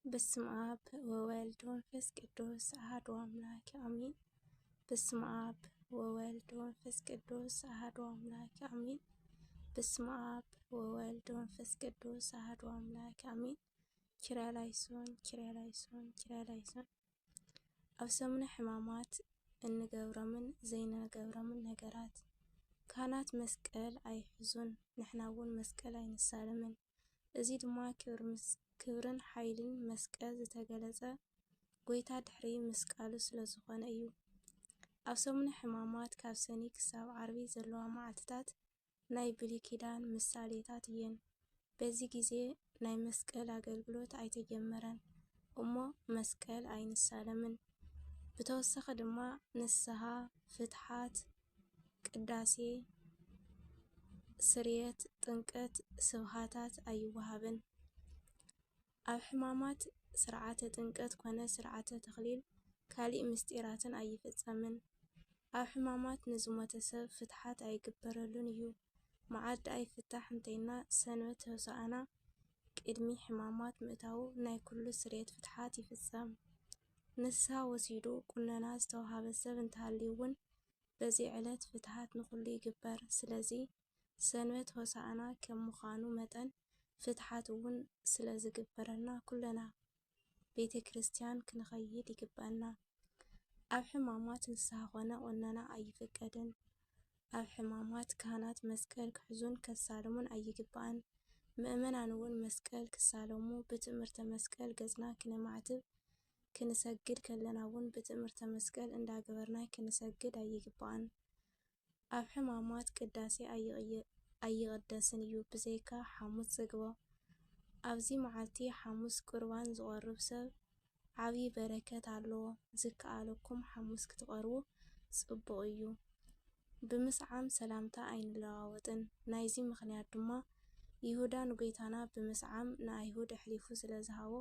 በስመ አብ ወወልድ ወመንፈስ ቅዱስ አሐዱ አምላክ አሜን። በስመ አብ ወወልድ ወመንፈስ ቅዱስ አሐዱ አምላክ አሜን። በስመ አብ ወወልድ ወመንፈስ ቅዱስ አሐዱ አምላክ አሜን። ኪርያላይሶን ኪርያላይሶን ኪርያላይሶን። ኣብ ሰሙነ ሕማማት እንገብሮምን ዘይንገብሮምን ነገራት ካህናት መስቀል ኣይሕዙን፣ ንሕና እውን መስቀል ኣይንሳለምን። እዚ ድማ ክብርን ሓይልን መስቀል ዝተገለጸ ጎይታ ድሕሪ ምስቃሉ ስለ ዝኾነ እዩ። ኣብ ሰሙነ ሕማማት ካብ ሰኒ ክሳብ ዓርቢ ዘለዋ መዓልትታት ናይ ብሉይ ኪዳን ምሳሌታት እየን። በዚ ግዜ ናይ መስቀል ኣገልግሎት ኣይተጀመረን እሞ መስቀል ኣይንሳለምን። ብተወሳኺ ድማ ንስሓ፣ ፍትሓት፣ ቅዳሴ፣ ስርየት፣ ጥምቀት፣ ስብሃታት ኣይወሃብን። ኣብ ሕማማት ስርዓተ ጥምቀት ኮነ ስርዓተ ተክሊል ካሊእ ምስጢራትን ኣይፍጸምን። ኣብ ሕማማት ንዝሞተ ሰብ ፍትሓት ኣይግበረሉን እዩ። መዓዲ ኣይፍታሕ እንተይና ሰንበት ሆሳእና ቅድሚ ሕማማት ምእታው ናይ ኩሉ ስርየት ፍትሓት ይፍጸም። ንስሓ ወሲዱ ቁነና ዝተዋሃበ ሰብ እንተሃልዩ እውን በዚ ዕለት ፍትሓት ንኩሉ ይግበር። ስለዚ ሰንበት ሆሳእና ከም ምዃኑ መጠን ፍትሓት እውን ስለ ዝግበረልና ኩለና ቤተ ክርስቲያን ክንኸይድ ይግባአና። ኣብ ሕማማት ንስሓ ኮነ ቁነና ኣይፍቀድን። ኣብ ሕማማት ካህናት መስቀል ክሕዙን ከሳልሙን ኣይግባአን። ምእመናን እውን መስቀል ክሳለሙ ብትእምርተ መስቀል ገጽና ክነማዕትብ ክንሰግድ ከለና እውን ብትእምርተ መስቀል እንዳገበርና ክንሰግድ ኣይግባአን። ኣብ ሕማማት ቅዳሴ ኣይቕደስን እዩ ብዘይካ ሓሙስ ዝግቦ። ኣብዚ መዓልቲ ሓሙስ ቁርባን ዝቐርብ ሰብ ዓብዪ በረከት ኣለዎ። ዝከኣለኩም ሓሙስ ክትቐርቡ ጽቡቕ እዩ። ብምስዓም ሰላምታ ኣይንለዋወጥን። ናይዚ ምኽንያት ድማ ይሁዳ ንጎይታና ብምስዓም ንኣይሁድ ኣሕሊፉ ስለ ዝሃቦ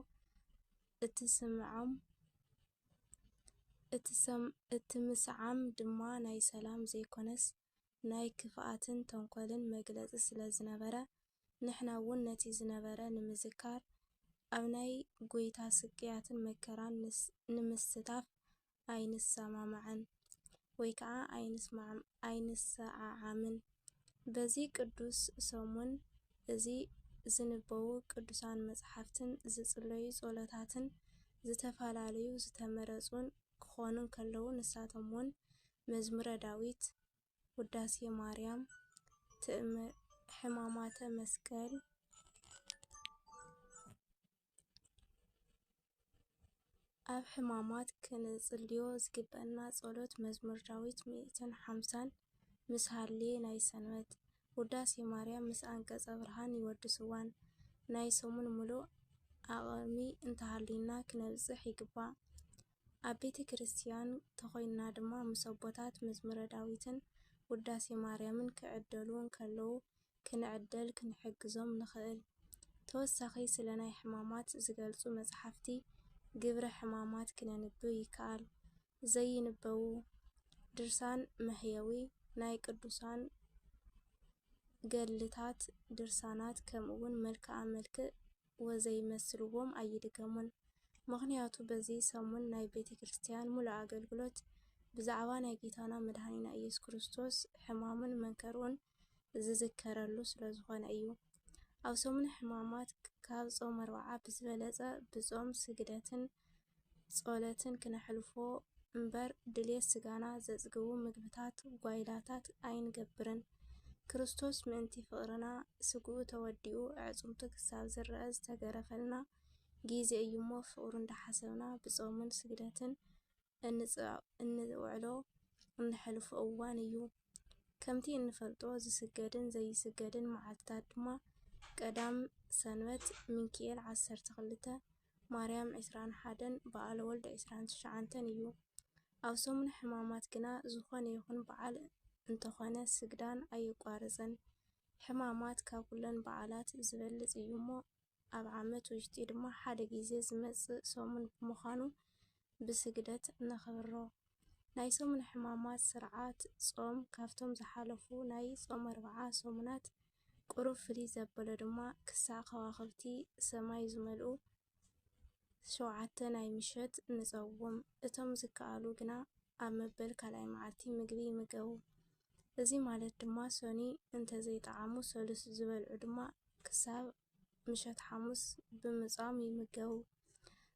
እቲ ምስዓም ድማ ናይ ሰላም ዘይኮነስ ናይ ክፍኣትን ተንኮልን መግለፂ ስለ ዝነበረ ንሕና እውን ነቲ ዝነበረ ንምዝካር ኣብ ናይ ጎይታ ስቅያትን መከራን ንምስታፍ ኣይንሰማማዕን ወይ ከዓ ኣይንሰዓዓምን። በዚ ቅዱስ ሰሙን እዚ ዝንበቡ ቅዱሳን መጽሓፍትን ዝጽለዩ ጸሎታትን ዝተፈላለዩ ዝተመረጹን ክኾኑ ከለዉ ንሳቶም እውን መዝሙረ ዳዊት፣ ውዳሴ ማርያም፣ ሕማማተ መስቀል፣ ኣብ ሕማማት ክንጽልዮ ዝግበአና ጸሎት መዝሙር ዳዊት 150 ምስ ሃልየ ናይ ሰንበት፣ ውዳሴ ማርያም ምስ አንቀጸ ብርሃን ይወድስዋን። ናይ ሰሙን ሙሉእ ኣቕሚ እንተሃሊና ክነብጽሕ ይግባእ። ኣብ ቤተ ክርስቲያን ተኾይንና ድማ ምስ ኣቦታት መዝሙረ ዳዊትን ውዳሴ ማርያምን ክዕደሉ ከለዉ ክንዕደል ክንሕግዞም ንኽእል። ተወሳኺ ስለ ናይ ሕማማት ዝገልጹ መጽሓፍቲ ግብረ ሕማማት ክነንብብ ይከኣል። ዘይንበቡ ድርሳን መህየዊ፣ ናይ ቅዱሳን ገድልታት ድርሳናት ከምኡውን መልክዓ መልክዕ ወዘይመስልዎም ኣይድገሙን። ምኽንያቱ በዚ ሰሙን ናይ ቤተ ክርስቲያን ሙሉእ ኣገልግሎት ብዛዕባ ናይ ጌታና መድኃኒና ኢየሱስ ክርስቶስ ሕማሙን መንከርኡን ዝዝከረሉ ስለ ዝኾነ እዩ። ኣብ ሰሙነ ሕማማት ካብ ጾም 40 ብዝበለጸ ብጾም ስግደትን ጸሎትን ክነሕልፎ እምበር ድልየት ስጋና ዘጽግቡ ምግብታት ጓይላታት ኣይንገብርን። ክርስቶስ ምእንቲ ፍቕርና ስግኡ ተወዲኡ ኣዕጽምቱ ክሳብ ዝርአ ዝተገረፈልና ጊዜ እዩ እሞ ፍቕሩ እንዳሓሰብና ብጾምን ስግደትን እንውዕሎ እንሕልፎ እዋን እዩ። ከምቲ እንፈልጦ ዝስገድን ዘይስገድን መዓልትታት ድማ ቀዳም ሰንበት ሚካኤል 12፣ ማርያም 21፣ በዓለ ወልዲ 29 እዩ። ኣብ ሰሙነ ሕማማት ግና ዝኾነ ይኹን በዓል እንተኾነ ስግዳን ኣይቋረፅን። ሕማማት ካብ ኩለን በዓላት ዝበልጽ እዩ እሞ ኣብ ዓመት ውሽጢ ድማ ሓደ ጊዜ ዝመጽእ ሰሙን ብምዃኑ ብስግደት ነኽብሮ። ናይ ሰሙነ ሕማማት ስርዓት ጾም ካብቶም ዝሓለፉ ናይ ጾም 40 ሰሙናት ቁሩብ ፍልይ ዘበሎ ድማ ክሳዕ ከዋኽብቲ ሰማይ ዝመልኡ 7 ናይ ምሸት ንፀውም እቶም ዝከኣሉ ግና ኣብ መበል ካልኣይ መዓልቲ ምግቢ ይምገቡ። እዚ ማለት ድማ ሰኒ እንተዘይጠዓሙ ሰሉስ ዝበልዑ ድማ ክሳብ ምሸት ሐሙስ ብምጻም ይምገቡ።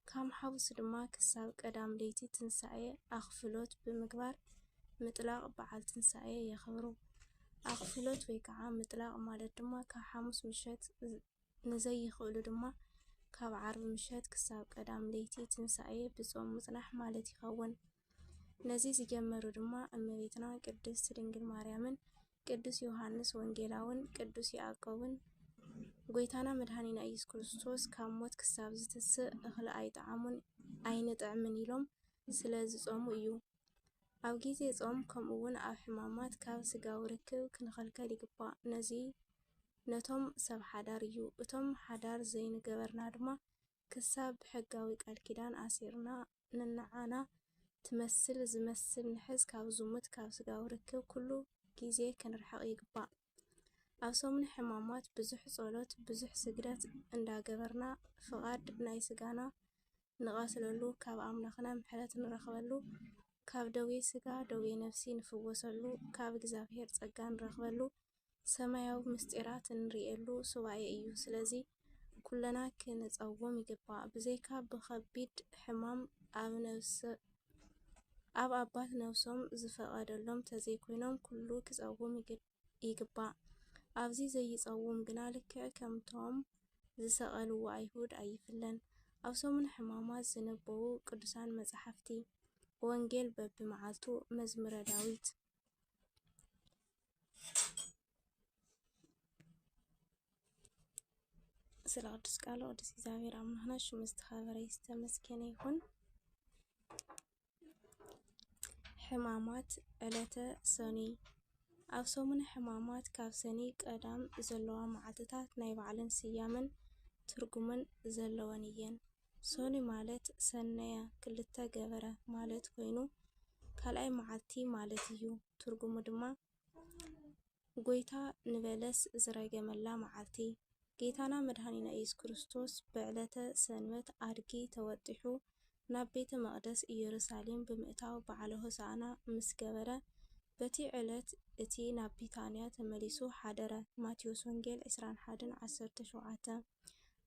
ካብ ሓሙስ ድማ ክሳብ ቀዳም ለይቲ ትንሳኤ ኣኽፍሎት ብምግባር ምጥላቕ በዓል ትንሳኤ የኽብሩ። ኣኽፍሎት ወይ ከዓ ምጥላቕ ማለት ድማ ካብ ሐሙስ ምሸት ንዘይኽእሉ ድማ ካብ ዓርብ ምሸት ክሳብ ቀዳም ለይቲ ትንሳኤ ብጾም ምጽናሕ ማለት ይኸውን። ነዚ ዝጀመሩ ድማ እመቤትና ቅድስት ድንግል ማርያምን ቅዱስ ዮሐንስ ወንጌላውን ቅዱስ ያዕቆብን ጎይታና መድኃኒና ኢየሱስ ክርስቶስ ካብ ሞት ክሳብ ዝተስእ እኽሊ ኣይጠዓሙን ኣይንጥዕምን ኢሎም ስለ ዝጾሙ እዩ። ኣብ ጊዜ ጾም ከምኡውን ኣብ ሕማማት ካብ ስጋዊ ርክብ ክንኸልከል ይግባእ። ነዚ ነቶም ሰብ ሓዳር እዩ። እቶም ሓዳር ዘይንገበርና ድማ ክሳብ ብሕጋዊ ቃል ኪዳን ኣሲርና ንዓና ትመስል ዝመስል ንሕዝ ካብ ዝሙት ካብ ስጋዊ ርክብ ኩሉ ጊዜ ክንርሕቕ ይግባእ። ኣብ ሰሙን ሕማማት ብዙሕ ጸሎት ብዙሕ ስግደት እንዳገበርና ፍቓድ ናይ ስጋና ንቐትለሉ ካብ ኣምላኽና ምሕረት ንረኽበሉ ካብ ደዌ ስጋ ደዌ ነፍሲ ንፍወሰሉ ካብ እግዚአብሔር ጸጋ ንረኽበሉ ሰማያዊ ምስጢራት እንሪኤሉ ሱባኤ እዩ። ስለዚ ኩለና ክንጸውም ይግባእ። ብዘይካ ብኸቢድ ሕማም ኣብ ኣባት ነፍሶም ዝፈቐደሎም ተዘይኮይኖም ኩሉ ክጸውም ይግባእ። ኣብዚ ዘይጸውም ግና ልክዕ ከምቶም ዝሰቐልዎ ኣይሁድ ኣይፍለን። ኣብ ሰሙን ሕማማት ዝነበቡ ቅዱሳን መጻሕፍቲ ወንጌል በብመዓልቱ መዝሙረ ዳዊት ስለ ቅዱስ ቃሉ ቅዱስ እግዚአብሔር አምላክና ሽሙ ዝተኸበረ ዝተመስገነ ይሁን። ሕማማት ዕለተ ሰኒ ኣብ ሰሙን ሕማማት ካብ ሰኒ ቀዳም ዘለዋ መዓልትታት ናይ ባዕለን ስያመን ትርጉምን ዘለወን እየን። ሰኒ ማለት ሰነየ ክልተ ገበረ ማለት ኮይኑ ካልኣይ መዓልቲ ማለት እዩ። ትርጉሙ ድማ ጎይታ ንበለስ ዝረገመላ መዓልቲ። ጌታና መድኃኒና ኢየሱስ ክርስቶስ ብዕለተ ሰንበት አድጊ ተወጢሑ ናብ ቤተ መቕደስ ኢየሩሳሌም ብምእታው በዓለ ሆሳዕና ምስ ገበረ በቲ ዕለት እቲ ናብ ቢታንያ ተመሊሱ ሓደረ። ማቴዎስ ወንጌል 21:17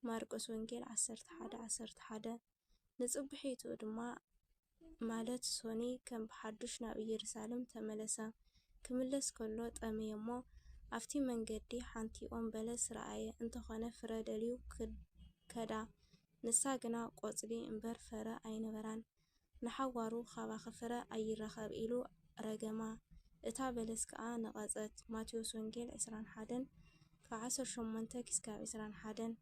ማርቆስ ወንጌል 11:11 ንጽብሒቱ ድማ ማለት ሶኒ ከም ብሓዱሽ ናብ ኢየሩሳሌም ተመለሰ። ክምለስ ከሎ ጠመየ እሞ ኣብቲ መንገዲ ሓንቲኦም በለስ ረኣየ። እንተኾነ ፍረ ደልዩ ከዳ ንሳ ግና ቆጽሊ እምበር ፍረ ኣይነበራን። ንሓዋሩ ካባኸ ፍረ ኣይረኸብ ኢሉ ረገማ። እታ በለስ ከዓ ነቐጸት። ማቴዎስ ወንጌል 21:18-21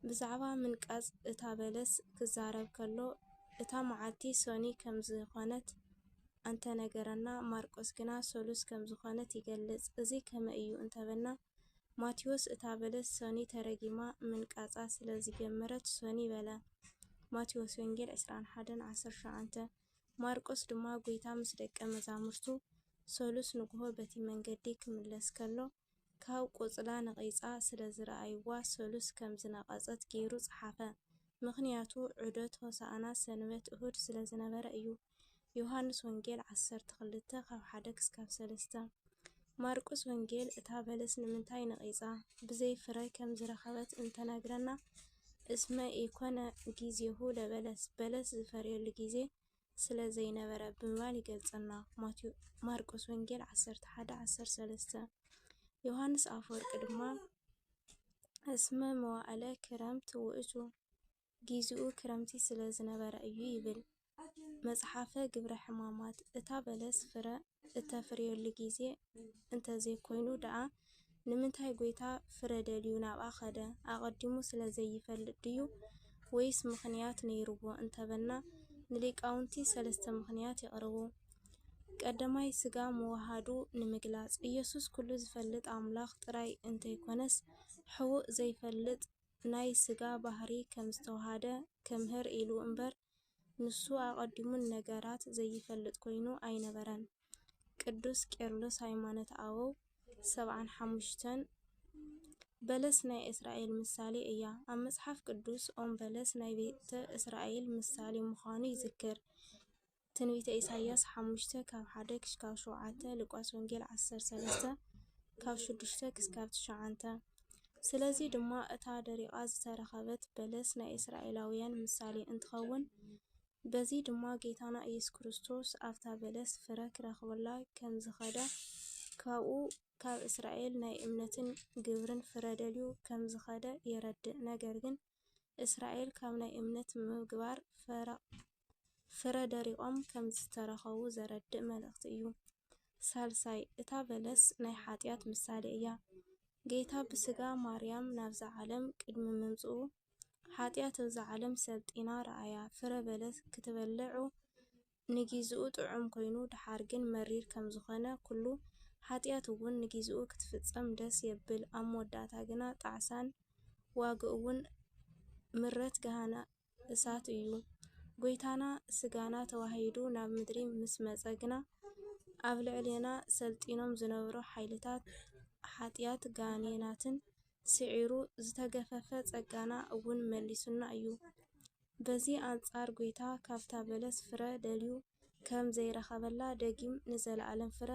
ብዛዕባ ምንቃጽ እታ በለስ ክዛረብ ከሎ እታ መዓልቲ ሰኒ ከም ዝኾነት እንተነገረና ማርቆስ ግና ሰሉስ ከም ዝኾነት ይገልጽ። እዚ ከመይ እዩ እንተበልና ማቴዎስ እታ በለስ ሰኒ ተረጊማ ምንቃጻ ስለ ዝጀመረት ሰኒ በለ። ማቴዎስ ወንጌል 21:19 ማርቆስ ድማ ጎይታ ምስ ደቀ መዛሙርቱ ሰሉስ ንግሆ በቲ መንገዲ ክምለስ ከሎ ካብ ቆጽላ ነቒጻ ስለ ዝረኣይዋ ሰሉስ ከም ዝነቐጸት ገይሩ ጸሓፈ። ምኽንያቱ ዑደት ሆሳዕና ሰንበት እሁድ ስለ ዝነበረ እዩ። ዮሐንስ ወንጌል 12:1-3 ማርቆስ ወንጌል እታ በለስ ንምንታይ ነቒጻ ብዘይ ፍረ ከም ዝረኸበት እንተነግረና እስመ ኢኮነ ጊዜሁ ለበለስ በለስ ዝፈርየሉ ጊዜ ስለ ዘይነበረ ብምባል ይገልጸና። ማርቆስ ወንጌል 11:13 ዮሐንስ አፈወርቅ ድማ እስመ መዋዕለ ክረምት ውእቱ ጊዜኡ ክረምቲ ስለ ዝነበረ እዩ ይብል። መጽሓፈ ግብረ ሕማማት እታ በለስ ፍረ እተፍርየሉ ጊዜ እንተዘይኮይኑ ደኣ ንምንታይ ጎይታ ፍረ ደልዩ ናብኣ ኸደ? ኣቐዲሙ ስለ ዘይፈልጥ ድዩ ወይስ ምኽንያት ነይርዎ እንተበልና ንሊቃውንቲ 3 ምኽንያት የቕርቡ። ቀዳማይ ስጋ ምውሃዱ ንምግላጽ ኢየሱስ ኩሉ ዝፈልጥ ኣምላኽ ጥራይ እንተይኮነስ ሕቡእ ዘይፈልጥ ናይ ስጋ ባህሪ ከም ዝተዋሃደ ከምህር ኢሉ እምበር ንሱ ኣቐዲሙ ነገራት ዘይፈልጥ ኮይኑ ኣይነበረን። ቅዱስ ቄርሎስ ሃይማኖተ አበው 75 በለስ ናይ እስራኤል ምሳሌ እያ። ኣብ መጽሓፍ ቅዱስ ኦም በለስ ናይ ቤተ እስራኤል ምሳሌ ምዃኑ ይዝክር። ትንቢተ ኢሳይያስ 5 ካብ 1 ክሳብ 7 ሉቃስ ወንጌል 13 ካብ 6 ክሳብ 9 ስለዚ ድማ እታ ደሪቓ ዝተረኸበት በለስ ናይ እስራኤላውያን ምሳሌ እንትኸውን በዚ ድማ ጌታና ኢየሱስ ክርስቶስ ኣብታ በለስ ፍረ ክረኽበላ ከም ዝኸደ ካብኡ ካብ እስራኤል ናይ እምነትን ግብርን ፍረ ደልዩ ከም ዝኸደ የረድእ። ነገር ግን እስራኤል ካብ ናይ እምነት ምግባር ፍረ ደሪቖም ከም ዝተረኸቡ ዘረድእ መልእኽቲ እዩ። ሳልሳይ እታ በለስ ናይ ኃጢአት ምሳሌ እያ። ጌታ ብስጋ ማርያም ናብዛ ዓለም ቅድሚ ምምጽኡ ኃጢአት ኣብዛ ዓለም ሰልጢና ረኣያ ፍረ በለስ ክትበልዑ ንጊዜኡ ጥዑም ኮይኑ ድሓር ግን መሪር ከም ዝኾነ ኩሉ ኃጢአት እውን ንጊዜኡ ክትፍጸም ደስ የብል ኣብ መወዳእታ ግና ጣዕሳን ዋግኡ እውን ምረት ገሃና እሳት እዩ። ጎይታና ስጋና ተዋሂዱ ናብ ምድሪ ምስ መጸ ግና ኣብ ልዕልና ሰልጢኖም ዝነበሩ ሓይልታት ኃጢአት ጋኔናትን ስዒሩ ዝተገፈፈ ጸጋና እውን መሊሱና እዩ። በዚ አንጻር ጎይታ ካብታ በለስ ፍረ ደልዩ ከም ዘይረኸበላ ደጊም ንዘለዓለም ፍረ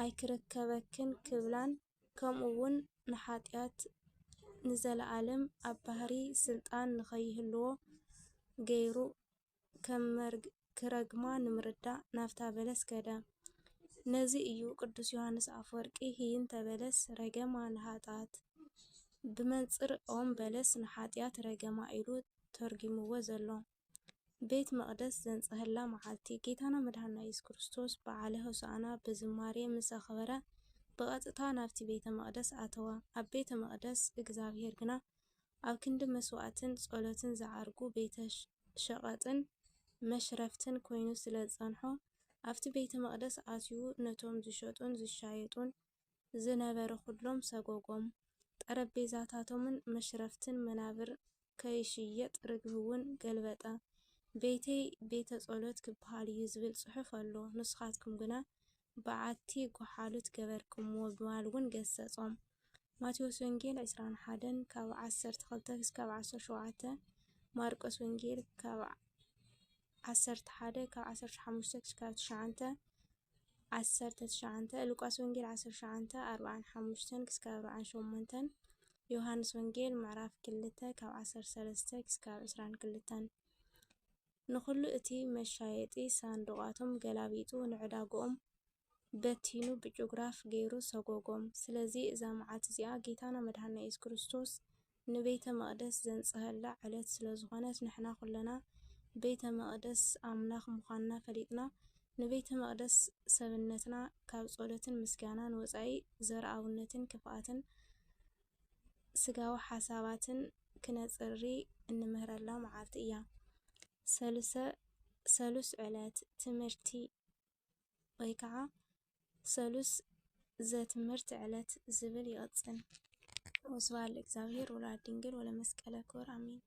ኣይክረከበክን ክብላን ከምኡውን ንኃጢአት ንዘለዓለም ኣብ ባህሪ ስልጣን ንኸይህልዎ ገይሩ ከም ክረግማ ንምርዳእ ናፍታ በለስ ከደ። ነዚ እዩ ቅዱስ ዮሐንስ አፈወርቂ ሂይንተ በለስ ረገማ ንኃጢአት ብመንጽር ኦም በለስ ንኃጢአት ረገማ ኢሉ ተርጊምዎ ዘሎ። ቤት መቕደስ ዘንጽህላ መዓልቲ ጌታና መድኃኒትና ኢየሱስ ክርስቶስ በዓለ ሆሳዕና ብዝማሬ ምስ ኣኽበረ ብቐጥታ ናብቲ ቤተ መቕደስ ኣተወ። ኣብ ቤተ መቕደስ እግዚአብሔር ግና ኣብ ክንዲ መስዋዕትን ጸሎትን ዝዓርጉ ቤተ ሸቐጥን መሽረፍትን ኮይኑ ስለ ዝጸንሖ ኣብቲ ቤተ መቕደስ ኣትዩ ነቶም ዝሸጡን ዝሻየጡን ዝነበረ ኩሎም ሰጎጎም። ጠረጴዛታቶምን መሽረፍትን መናብር ከይሽየጥ ርግብ እውን ገልበጠ። ቤተይ ቤተ ጸሎት ክበሃል እዩ ዝብል ጽሑፍ ኣሎ። ንስኻትኩም ግና በዓቲ ጓሓሉት ገበርክምዎ ብምባል እውን ገሰጾም። ማቴዎስ ወንጌል 21 ካብ 12 ክሳብ 17 ማርቆስ ወንጌል ካብ 11 ካብ 15 ክሳብ 19 19 ሉቃስ ወንጌል 19 45 ክሳብ 48 ዮሐንስ ወንጌል ምዕራፍ 2 ካብ 13 ክሳብ 22 ንኹሉ እቲ መሻየጢ ሳንዱቓቶም ገላቢጡ ንዕዳግኦም በቲኑ ብጭጉራፍ ገይሩ ሰጎጎም። ስለዚ እዛ መዓልቲ እዚኣ ጌታና መድኃኒትና ኢየሱስ ክርስቶስ ንቤተ መቕደስ ዘንጽህላ ዕለት ስለ ዝኾነት ንሕና ኩለና ቤተ መቕደስ ኣምላኽ ምዃንና ፈሊጥና ንቤተ መቕደስ ሰብነትና ካብ ጸሎትን ምስጋናን ወጻኢ ዘረኣውነትን ክፍኣትን ስጋዊ ሓሳባትን ክነጽሪ እንምህረላ መዓልቲ እያ። ሰሉስ ዕለት ትምህርቲ ወይ ከዓ ሰሉስ ዘትምህርቲ ዕለት ዝብል ይቕጽል። ወስብሐት ለእግዚአብሔር ወለወላዲቱ ድንግል ወለመስቀሉ ክቡር አሜን።